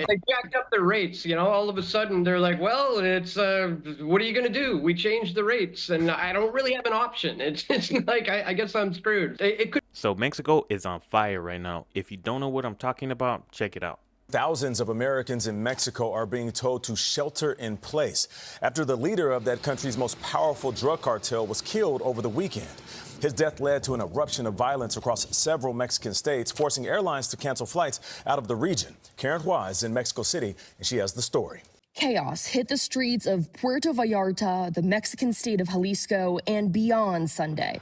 They jacked up the rates, you know, all of a sudden they're like, well, it's, what are you going to do? We changed the rates and I don't really have an option. It's like, I guess I'm screwed. It could. So Mexico is on fire right now. If you don't know what I'm talking about, check it out. Thousands of Americans in Mexico are being told to shelter in place after the leader of that country's most powerful drug cartel was killed over the weekend. His death led to an eruption of violence across several Mexican states, forcing airlines to cancel flights out of the region. Karen Hua is in Mexico City, and she has the story. Chaos hit the streets of Puerto Vallarta, the Mexican state of Jalisco, and beyond Sunday,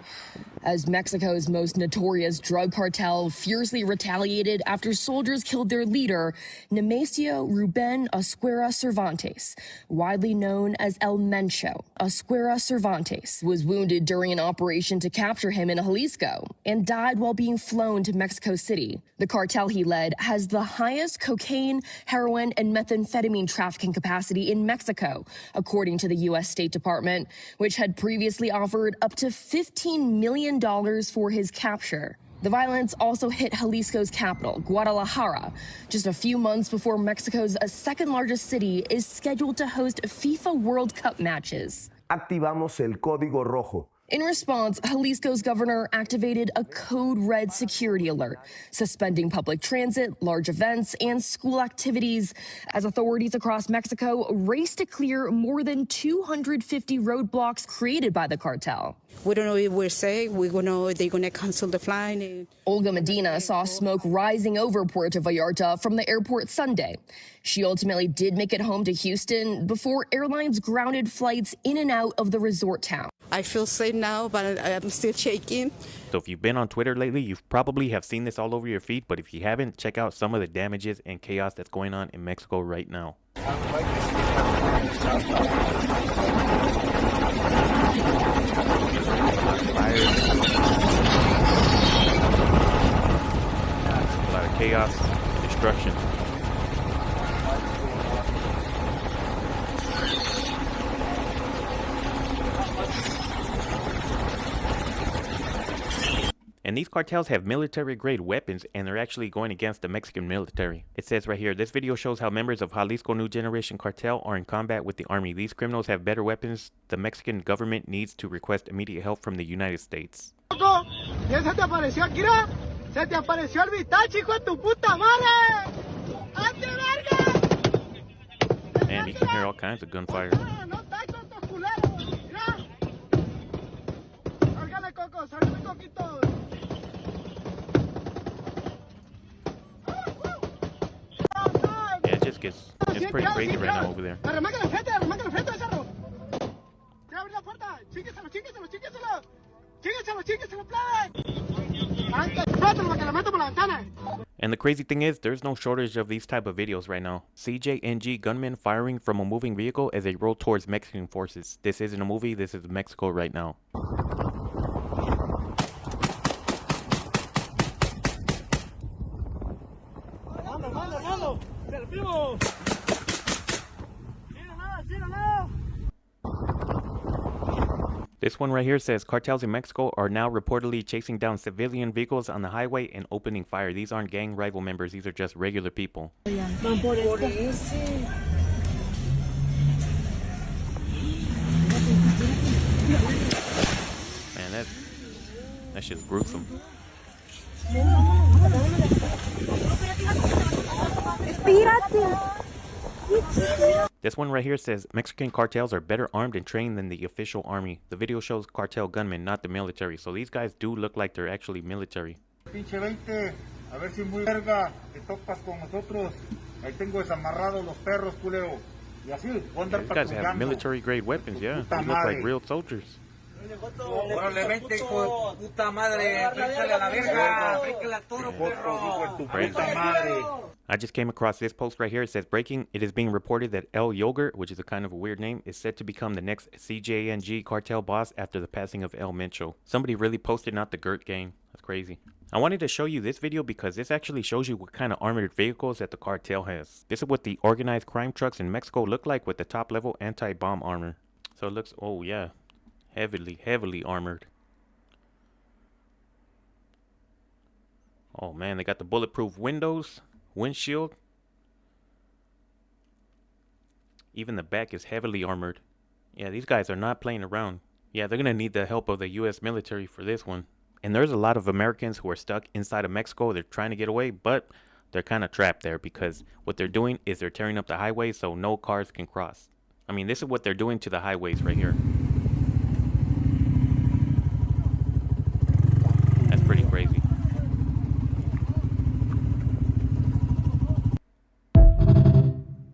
as Mexico's most notorious drug cartel fiercely retaliated after soldiers killed their leader, Nemesio Ruben Ascuera Cervantes, widely known as El Mencho. Ascuera Cervantes was wounded during an operation to capture him in Jalisco and died while being flown to Mexico City. The cartel he led has the highest cocaine, heroin, and methamphetamine trafficking capacity in Mexico, according to the U.S. State Department, which had previously offered up to $15 million for his capture. The violence also hit Jalisco's capital, Guadalajara, just a few months before Mexico's second largest city is scheduled to host FIFA World Cup matches. Activamos el código rojo. In response, Jalisco's governor activated a code red security alert, suspending public transit, large events, and school activities as authorities across Mexico race to clear more than 250 roadblocks created by the cartel. We don't know if we're safe. We don't know if they're going to cancel the flight. Olga Medina saw smoke rising over Puerto Vallarta from the airport Sunday. She ultimately did make it home to Houston before airlines grounded flights in and out of the resort town. I feel safe now, but I'm still shaking. So if you've been on Twitter lately, you probably have seen this all over your feed, but if you haven't, check out some of the damages and chaos that's going on in Mexico right now. A lot of chaos, destruction. And these cartels have military-grade weapons, and they're actually going against the Mexican military. It says right here, this video shows how members of Jalisco New Generation Cartel are in combat with the army. These criminals have better weapons. The Mexican government needs to request immediate help from the United States. Man, you can hear all kinds of gunfire. It's pretty crazy right now over there. And the crazy thing is, there's no shortage of these type of videos right now. CJNG gunmen firing from a moving vehicle as they roll towards Mexican forces. This isn't a movie, this is Mexico right now. This one right here says cartels in Mexico are now reportedly chasing down civilian vehicles on the highway and opening fire. These aren't gang rival members, these are just regular people. Man, that's just gruesome. This one right here says Mexican cartels are better armed and trained than the official army. The video shows cartel gunmen, not the military. So these guys do look like they're actually military. These guys have military grade weapons, yeah. They look like real soldiers. I just came across this post right here. It says, breaking, it is being reported that El Yogurt, which is a kind of a weird name, is set to become the next CJNG cartel boss after the passing of El Mencho. Somebody really posted, not the Gert gang. That's crazy. I wanted to show you this video because this actually shows you what kind of armored vehicles that the cartel has. This is what the organized crime trucks in Mexico look like with the top level anti-bomb armor. So it looks, oh yeah, heavily armored. Oh man, they got the bulletproof windows, windshield. Even the back is heavily armored. Yeah, these guys are not playing around. Yeah, they're gonna need the help of the US military for this one. And there's a lot of Americans who are stuck inside of Mexico. They're trying to get away, but they're kind of trapped there because what they're doing is they're tearing up the highway so no cars can cross. I mean, this is what they're doing to the highways right here. That's pretty crazy.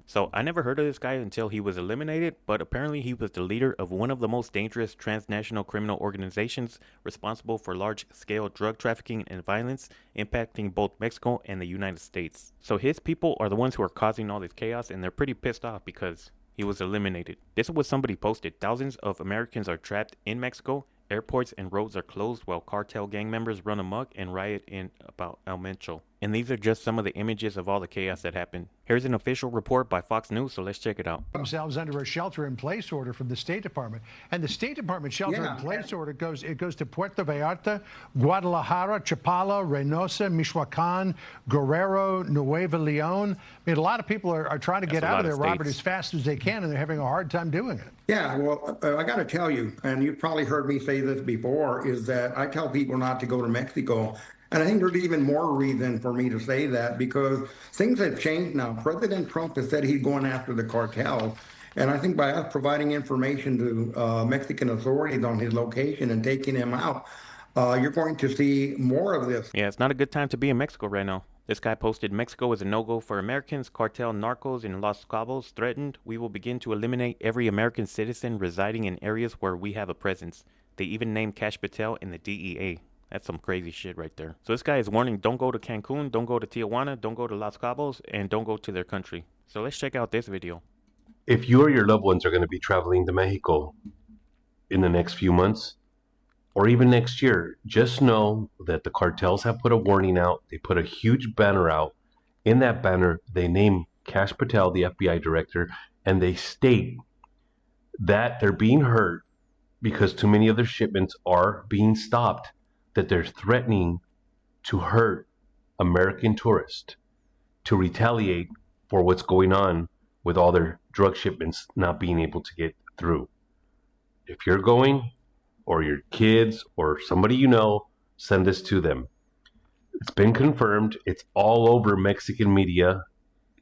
So I never heard of this guy until he was eliminated, but apparently he was the leader of one of the most dangerous transnational criminal organizations responsible for large-scale drug trafficking and violence impacting both Mexico and the United States. So his people are the ones who are causing all this chaos, and they're pretty pissed off because he was eliminated. This is what somebody posted. Thousands of Americans are trapped in Mexico. Airports and roads are closed while cartel gang members run amok and riot in about El Mencho. And these are just some of the images of all the chaos that happened. Here's an official report by Fox News, so let's check it out. Themselves under a shelter-in-place order from the State Department, and the State Department shelter-in-place order goes to Puerto Vallarta, Guadalajara, Chapala, Reynosa, Michoacan, Guerrero, Nuevo Leon. I mean, a lot of people are trying to get out of there, Robert, as fast as they can, and they're having a hard time doing it. Yeah, well, I got to tell you, and you've probably heard me say this before, is that I tell people not to go to Mexico. And I think there's even more reason for me to say that because things have changed now. President Trump has said he's going after the cartel. And I think by us providing information to Mexican authorities on his location and taking him out, you're going to see more of this. Yeah, it's not a good time to be in Mexico right now. This guy posted, Mexico is a no-go for Americans. Cartel narcos in Los Cabos threatened. We will begin to eliminate every American citizen residing in areas where we have a presence. They even named Cash Patel in the DEA. That's some crazy shit right there. So this guy is warning, don't go to Cancun, don't go to Tijuana, don't go to Los Cabos, and don't go to their country. So let's check out this video. If you or your loved ones are going to be traveling to Mexico in the next few months, or even next year, just know that the cartels have put a warning out. They put a huge banner out. In that banner, they name Cash Patel, the FBI director, and they state that they're being hurt because too many of their shipments are being stopped, that they're threatening to hurt American tourists, to retaliate for what's going on with all their drug shipments not being able to get through. If you're going, or your kids, or somebody you know, send this to them. It's been confirmed. It's all over Mexican media.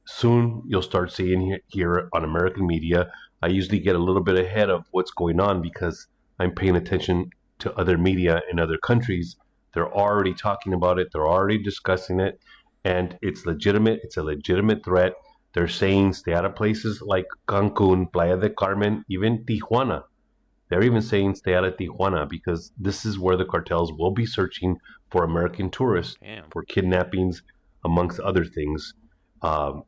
Soon you'll start seeing here on American media. I usually get a little bit ahead of what's going on because I'm paying attention to other media in other countries. They're already talking about it. They're already discussing it. And it's legitimate. It's a legitimate threat. They're saying stay out of places like Cancun, Playa del Carmen, even Tijuana. They're even saying stay out of Tijuana because this is where the cartels will be searching for American tourists for kidnappings, amongst other things,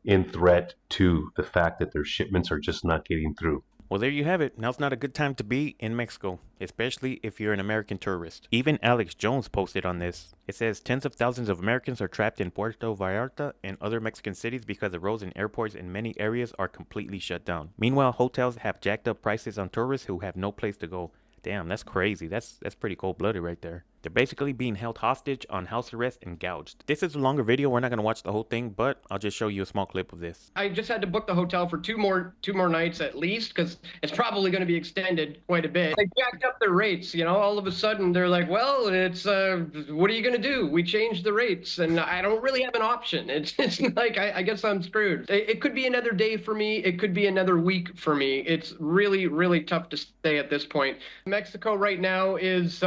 in threat to the fact that their shipments are just not getting through. Well, there you have it. Now's not a good time to be in Mexico, especially if you're an American tourist. Even Alex Jones posted on this. It says tens of thousands of Americans are trapped in Puerto Vallarta and other Mexican cities because the roads and airports in many areas are completely shut down. Meanwhile, hotels have jacked up prices on tourists who have no place to go. Damn, that's crazy. That's pretty cold-blooded right there. They're basically being held hostage on house arrest and gouged. This is a longer video. We're not going to watch the whole thing, but I'll just show you a small clip of this. I just had to book the hotel for two more nights at least because it's probably going to be extended quite a bit. They jacked up their rates, you know. All of a sudden they're like, well, it's what are you going to do? We changed the rates and I don't really have an option. It's like I guess I'm screwed. It could be another day for me. It could be another week for me. It's really, really tough to stay at this point. Mexico right now is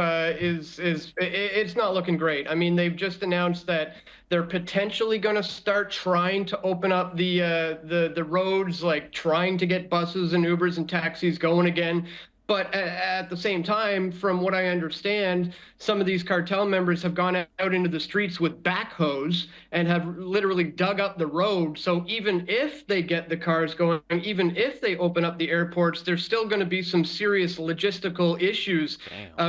it's not looking great. I mean, they've just announced that they're potentially going to start trying to open up the roads, like trying to get buses and Ubers and taxis going again. But at the same time, from what I understand, some of these cartel members have gone out into the streets with backhoes and have literally dug up the road. So even if they get the cars going, even if they open up the airports, there's still going to be some serious logistical issues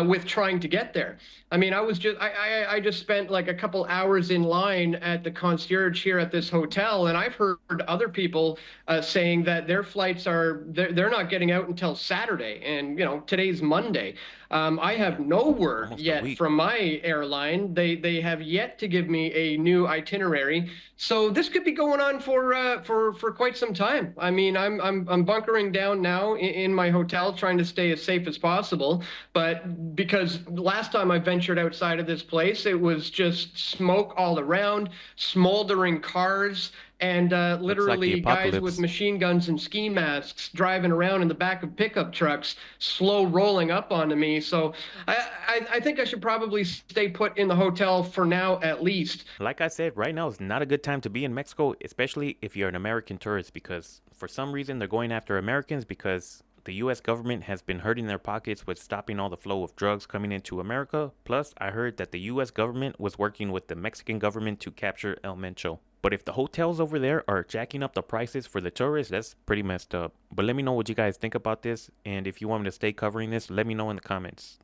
with trying to get there. I mean, I just spent like a couple hours in line at the concierge here at this hotel, and I've heard other people saying that their flights they're not getting out until Saturday. And and today's Monday. I have no word Almost a yet week. from my airline. They have yet to give me a new itinerary, so this could be going on for quite some time. I mean, I'm bunkering down now in my hotel, trying to stay as safe as possible. But because last time I ventured outside of this place, it was just smoke all around, smoldering cars, and literally guys with apocalypse. machine guns and ski masks driving around in the back of pickup trucks, slow rolling up onto me. So I think I should probably stay put in the hotel for now, at least. Like I said, right now is not a good time to be in Mexico, especially if you're an American tourist, because for some reason they're going after Americans because the U.S. government has been hurting their pockets with stopping all the flow of drugs coming into America. Plus, I heard that the U.S. government was working with the Mexican government to capture El Mencho. But if the hotels over there are jacking up the prices for the tourists, that's pretty messed up. But let me know what you guys think about this, and if you want me to stay covering this, let me know in the comments.